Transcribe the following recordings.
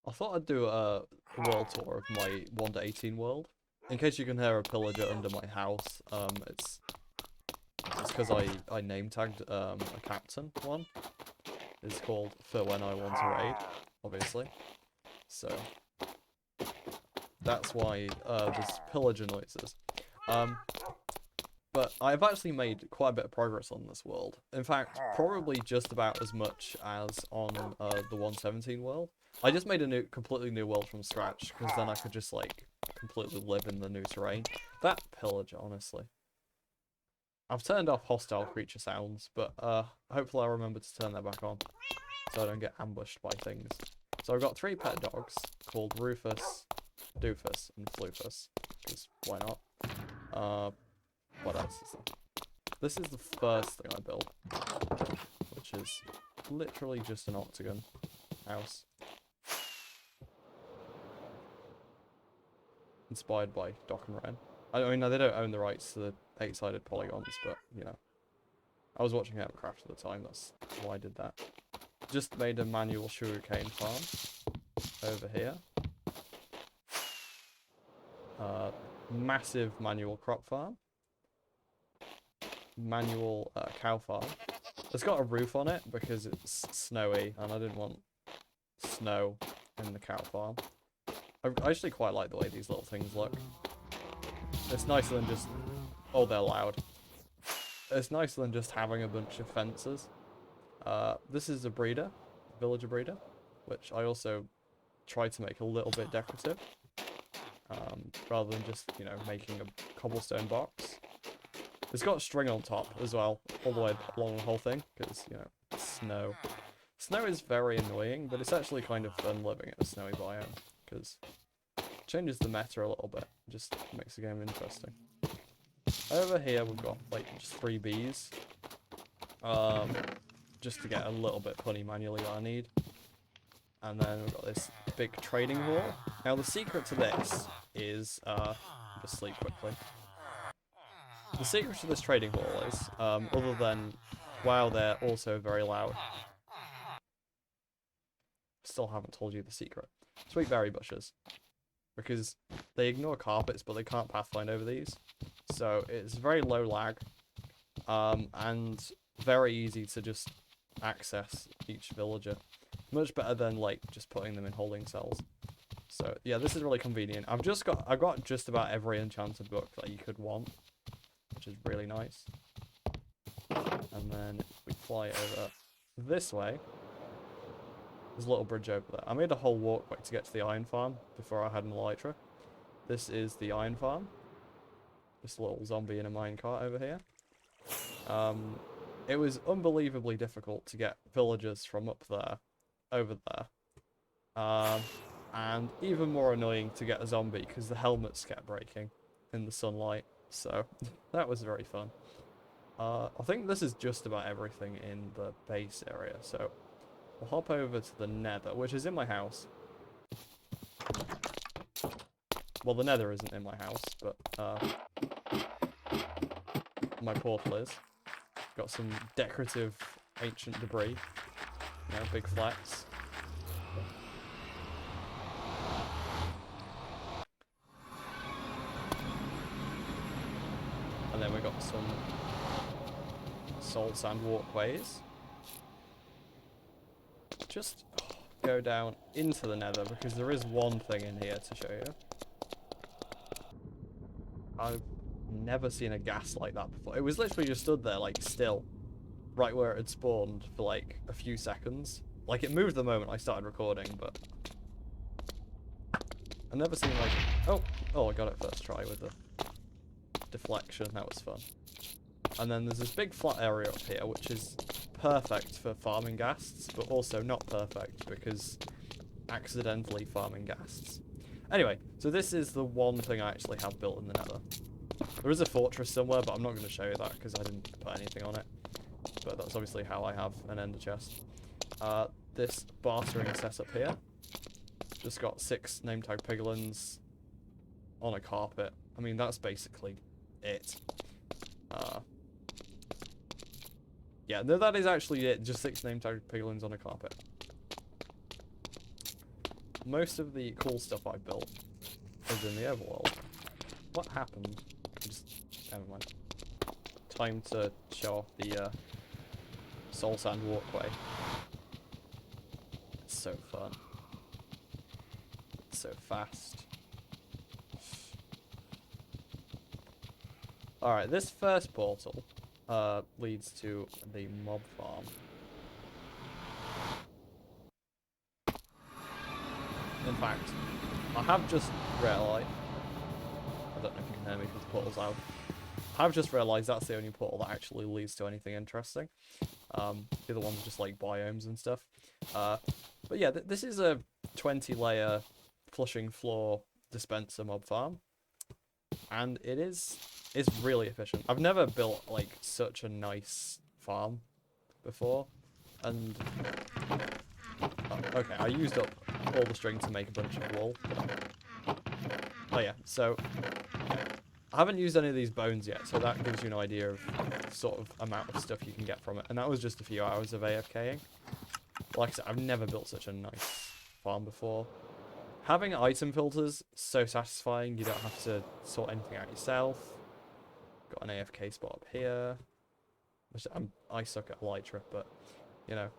I thought I'd do a world tour of my 1 to 18 world. In case you can hear a pillager under my house, it's because I name tagged a captain one. It's called for when I want to raid, obviously. So that's why there's pillager noises. But I've actually made quite a bit of progress on this world. In fact, probably just about as much as on the 117 world. I just made a completely new world from scratch, because then I could just, like, completely live in the new terrain. That pillager, honestly. I've turned off hostile creature sounds, but hopefully I'll remember to turn that back on, so I don't get ambushed by things. So I've got 3 pet dogs, called Rufus, Doofus, and Floofus, because why not? What else is there? This is the first thing I built, which is literally just an octagon house. Inspired by Doc and Ren. I mean, no, they don't own the rights to the 8-sided polygons, but, you know. I was watching Craft at the time, that's why I did that. Just made a manual sugarcane farm over here. Massive manual crop farm. Manual cow farm. It's got a roof on it because it's snowy and I didn't want snow in the cow farm. I actually quite like the way these little things look. It's nicer than just... Oh, they're loud. It's nicer than just having a bunch of fences. This is a breeder, villager breeder, which I also tried to make a little bit decorative. Rather than just, you know, making a cobblestone box. It's got string on top as well, all the way along the whole thing, because, you know, snow. Snow is very annoying, but it's actually kind of fun living in a snowy biome, because it changes the meta a little bit, just makes the game interesting. Over here we've got, like, just 3 bees, just to get a little bit punny manually that I need. And then we've got this big trading hall. Now the secret to this is, just sleep quickly. The secret to this trading hall is, other than, wow, they're also very loud. Still haven't told you the secret. Sweet berry bushes. Because they ignore carpets, but they can't pathfind over these. So it's very low lag, and very easy to just access each villager. Much better than, like, just putting them in holding cells. So yeah, this is really convenient. I've got just about every enchanted book that you could want, which is really nice. And then if we fly over this way, there's a little bridge over there. I made a whole walkway to get to the iron farm before I had an elytra. This is the iron farm. This little zombie in a minecart over here. It was unbelievably difficult to get villagers from up there over there. And even more annoying to get a zombie because the helmets kept breaking in the sunlight. So that was very fun. I think this is just about everything in the base area. So we'll hop over to the Nether, which is in my house. Well, the Nether isn't in my house, but my portal is. Got some decorative ancient debris. You know, big flex. And then we got some soul sand walkways. Just go down into the Nether because there is one thing in here to show you. I've never seen a ghast like that before. It was literally just stood there, like, still, right where it had spawned for, like, a few seconds. Like, it moved the moment I started recording, but I've never seen, like... Oh, I got it first try with the deflection. That was fun. And then there's this big flat area up here, which is perfect for farming ghasts, but also not perfect because accidentally farming ghasts. Anyway, so this is the one thing I actually have built in the Nether. There is a fortress somewhere, but I'm not going to show you that because I didn't put anything on it. But that's obviously how I have an ender chest. This bartering setup here. Just got 6 name tag piglins on a carpet. I mean, that's basically it. Yeah, no, that is actually it. Just 6 name tag piglins on a carpet. most of the cool stuff I built is in the overworld. What happened? Just never mind. Time to show off the soul sand walkway. It's so fun. It's so fast. Alright, this first portal leads to the mob farm. In fact, I have just realised... I don't know if you can hear me because the portal's out. I have just realised that's the only portal that actually leads to anything interesting. The other ones are just like biomes and stuff. But yeah, this is a 20-layer flushing floor dispenser mob farm. And it's really efficient. I've never built like such a nice farm before. And okay, I used up all the string to make a bunch of wool. Oh yeah, so I haven't used any of these bones yet, so that gives you an idea of sort of amount of stuff you can get from it. And that was just a few hours of AFKing. Like I said, I've never built such a nice farm before. Having item filters, so satisfying. You don't have to sort anything out yourself. Got an AFK spot up here. I suck at elytra, but, you know,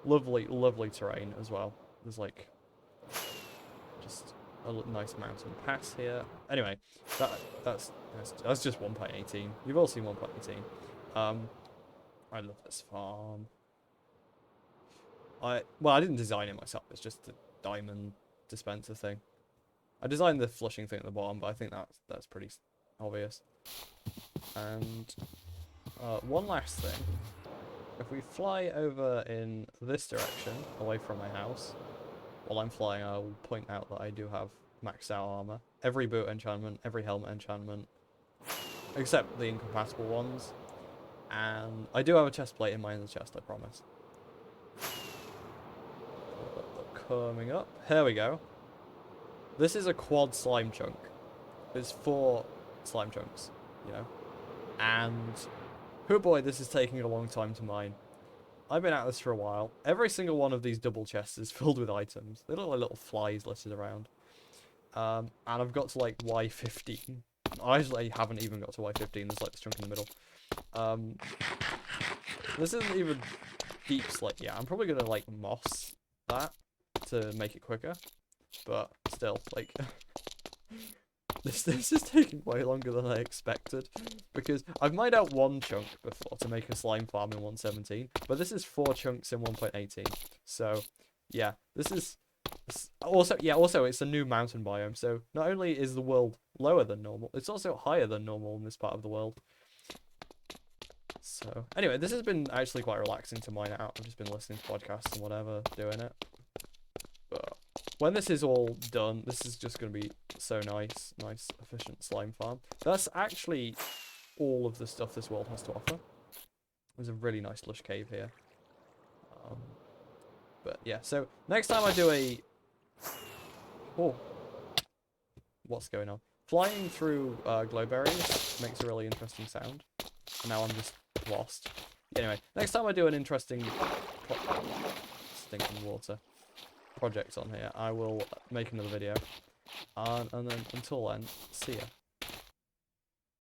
lovely, lovely terrain as well. There's, like, just a nice mountain pass here. Anyway, that's just 1.18. You've all seen 1.18. I love this farm. I didn't design it myself. It's just the diamond dispenser thing. I designed the flushing thing at the bottom, but I think that's pretty obvious. And one last thing. If we fly over in this direction, away from my house, while I'm flying, I'll point out that I do have maxed out armor. Every boot enchantment, every helmet enchantment, except the incompatible ones. And I do have a chest plate in my inner chest, I promise. Coming up. Here we go. This is a quad slime chunk. There's 4 slime chunks, you know. And, oh boy, this is taking a long time to mine. I've been at this for a while. Every single one of these double chests is filled with items. They look like little flies littered around. And I've got to like Y15. I actually haven't even got to Y15. There's like this chunk in the middle. This isn't even deep slate yet. I'm probably gonna like moss that to make it quicker. But still, like, this is taking way longer than I expected, because I've mined out 1 chunk before to make a slime farm in 1.17, but this is 4 chunks in 1.18. So yeah, this is also it's a new mountain biome. So not only is the world lower than normal, it's also higher than normal in this part of the world. So anyway, this has been actually quite relaxing to mine out. I've just been listening to podcasts and whatever, doing it. But when this is all done, this is just going to be so nice, efficient slime farm. That's actually all of the stuff this world has to offer. There's a really nice lush cave here. But yeah, so next time I do a... Oh, what's going on? Flying through glowberries makes a really interesting sound. And now I'm just lost. Anyway, next time I do an interesting... Stinking water project on here, I will make another video. And then until then, see ya.